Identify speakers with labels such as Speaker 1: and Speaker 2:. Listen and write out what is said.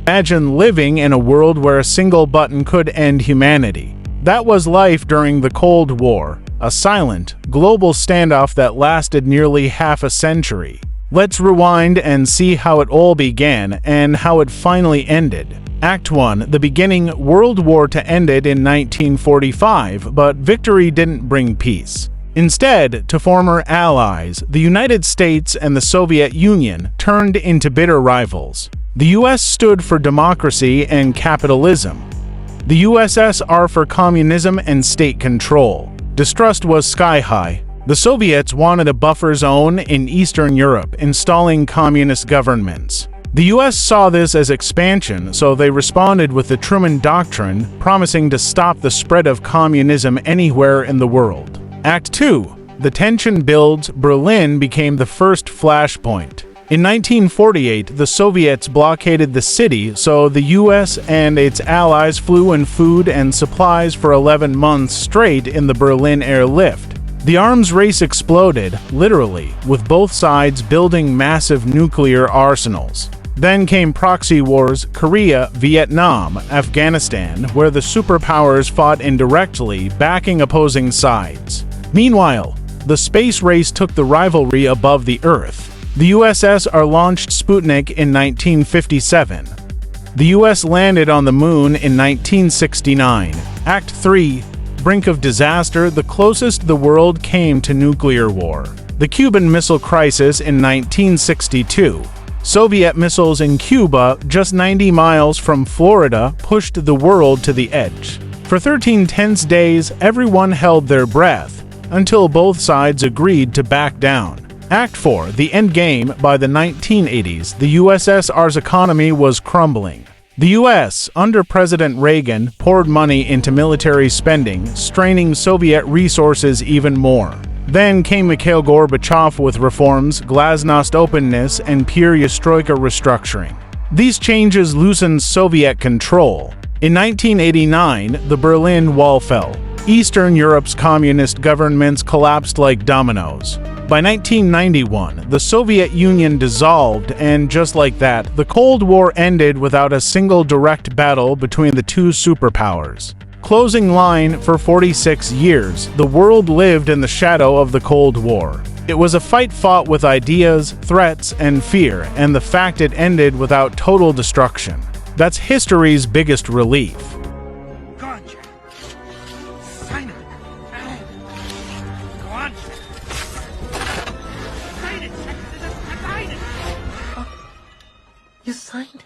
Speaker 1: Imagine living in a world where a single button could end humanity. That was life during the Cold War, a silent, global standoff that lasted nearly half a century. Let's rewind and see how it all began and how it finally ended. Act 1. The beginning. World War II ended in 1945, but victory didn't bring peace. Instead, to former allies, the United States and the Soviet Union turned into bitter rivals. The US stood for democracy and capitalism. The USSR for communism and state control. Distrust was sky-high. The Soviets wanted a buffer zone in Eastern Europe, installing communist governments. The US saw this as expansion, so they responded with the Truman Doctrine, promising to stop the spread of communism anywhere in the world. Act 2. The tension builds. Berlin became the first flashpoint. In 1948, the Soviets blockaded the city, so the US and its allies flew in food and supplies for 11 months straight in the Berlin airlift. The arms race exploded, literally, with both sides building massive nuclear arsenals. Then came proxy wars: Korea, Vietnam, Afghanistan, where the superpowers fought indirectly, backing opposing sides. Meanwhile, the space race took the rivalry above the Earth. The USSR launched Sputnik in 1957. The US landed on the moon in 1969. Act 3. Brink of disaster. The closest the world came to nuclear war. The Cuban Missile Crisis in 1962. Soviet missiles in Cuba, just 90 miles from Florida, pushed the world to the edge. For 13 tense days, everyone held their breath, until both sides agreed to back down. Act 4. The endgame. By the 1980s, the USSR's economy was crumbling. The US, under President Reagan, poured money into military spending, straining Soviet resources even more. Then came Mikhail Gorbachev with reforms, glasnost openness, and perestroika restructuring. These changes loosened Soviet control. In 1989, the Berlin Wall fell. Eastern Europe's communist governments collapsed like dominoes. By 1991, the Soviet Union dissolved, and just like that, the Cold War ended without a single direct battle between the two superpowers. Closing line: for 46 years, the world lived in the shadow of the Cold War. It was a fight fought with ideas, threats, and fear, and the fact it ended without total destruction. That's history's biggest relief.
Speaker 2: Go on, Jack. Sign it. Go on. Sign it. Sign it.
Speaker 3: You signed it?